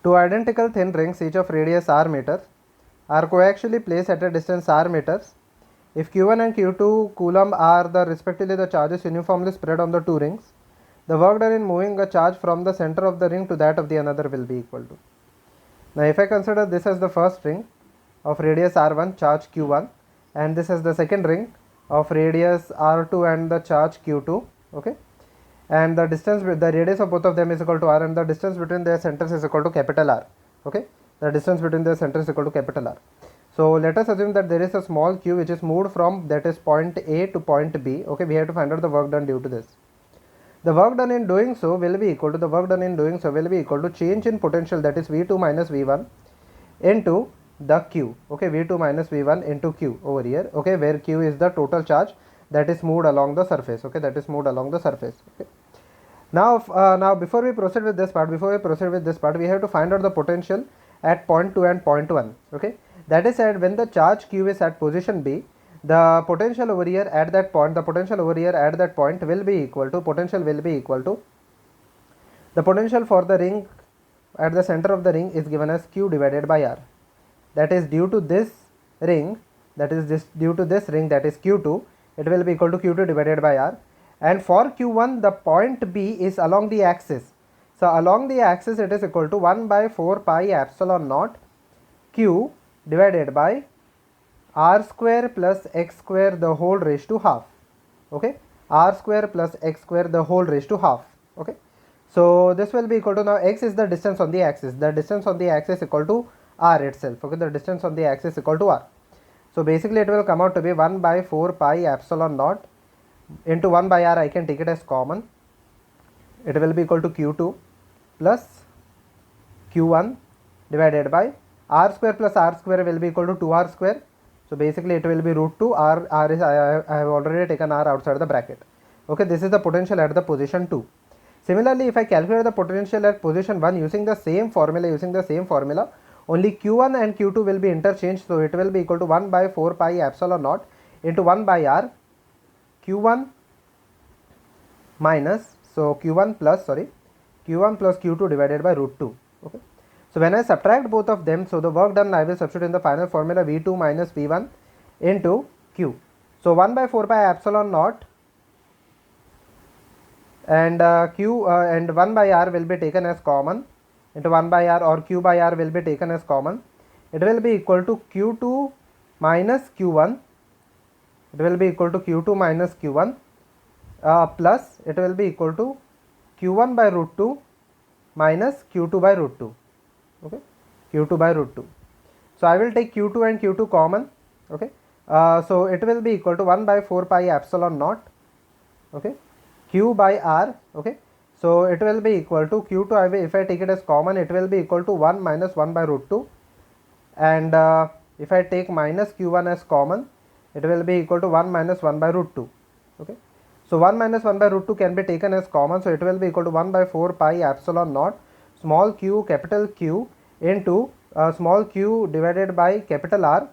Two identical thin rings, each of radius r meters, are coaxially placed at a distance r meters. If q1 and q2 coulomb are respectively the charges uniformly spread on the two rings, the work done in moving a charge from the center of the ring to that of the another will be equal to. Now if I consider this as the first ring of radius r1, charge q1, and this is the second ring of radius r2 and the charge q2, okay, and the distance, the radius of both of them is equal to r, and the distance between their centers is equal to capital R, okay, the distance between their centers is equal to capital R. So let us assume that there is a small q which is moved from, that is, point A to point B, okay. We have to find out the work done due to this. The work done in doing so will be equal to change in potential, that is V2 minus V1 into the q, okay, V2 minus V1 into q over here, okay, where q is the total charge that is moved along the surface, okay, that is moved along the surface, okay. Now before we proceed with this part, we have to find out the potential at point 2 and point 1, okay. That is said, when the charge q is at position B, the potential over here at that point, will be equal to, the potential for the ring at the center of the ring is given as q divided by r. That is due to this ring, that is q2, it will be equal to q2 divided by r. And for q1, the point B is along the axis. So along the axis it is equal to 1 by 4 pi epsilon naught q divided by r square plus x square the whole raised to half, okay, r square plus x square the whole raised to half, okay. So this will be equal to, now x is the distance on the axis, equal to r itself, okay, the distance on the axis equal to r. So basically it will come out to be 1 by 4 pi epsilon naught into 1 by r, I can take it as common, it will be equal to q2 plus q1 divided by r square plus r square will be equal to 2r square. So basically it will be root 2, r is, I have already taken r outside the bracket, okay. This is the potential at the position 2. Similarly, if I calculate the potential at position 1 using the same formula, only q1 and q2 will be interchanged, so it will be equal to 1 by 4 pi epsilon naught into 1 by r q1 minus, so q1 plus q2 divided by root 2, okay. So when I subtract both of them, so the work done I will substitute in the final formula V2 minus V1 into q. So 1 by 4 pi epsilon naught and q and 1 by r will be taken as common into 1 by r, or q by r will be taken as common. It will be equal to q2 minus q1. Plus it will be equal to q1 by root 2 minus q2 by root 2, okay, q2 by root 2. So I will take q2 and q2 common, okay. So it will be equal to 1 by 4 pi epsilon naught, okay, q by r, okay. So it will be equal to q2, if I take it as common, it will be equal to 1 minus 1 by root 2, and if I take minus q1 as common, it will be equal to 1 minus 1 by root 2, okay. So 1 minus 1 by root 2 can be taken as common, so it will be equal to 1 by 4 pi epsilon naught small q capital Q into small q divided by capital R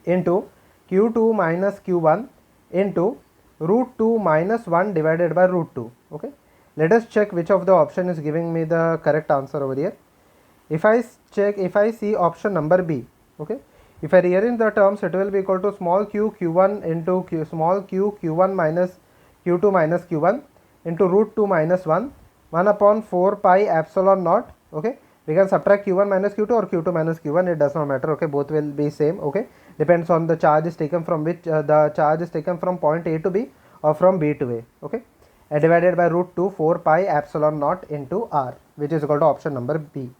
into q2 minus q1 into root 2 minus 1 divided by root 2, okay. Let us check which of the option is giving me the correct answer over here. If I see option number B, okay, if I rearrange the terms, it will be equal to small q q1 into small q q1 minus q2 minus q1 into root 2 minus 1 upon 4 pi epsilon naught, okay. We can subtract q1 minus q2 or q2 minus q1, it does not matter, okay, both will be same, okay. Depends on the charge is taken from which, the charge is taken from point A to B or from B to A, okay, and divided by root 2 4 pi epsilon naught into r, which is equal to option number B.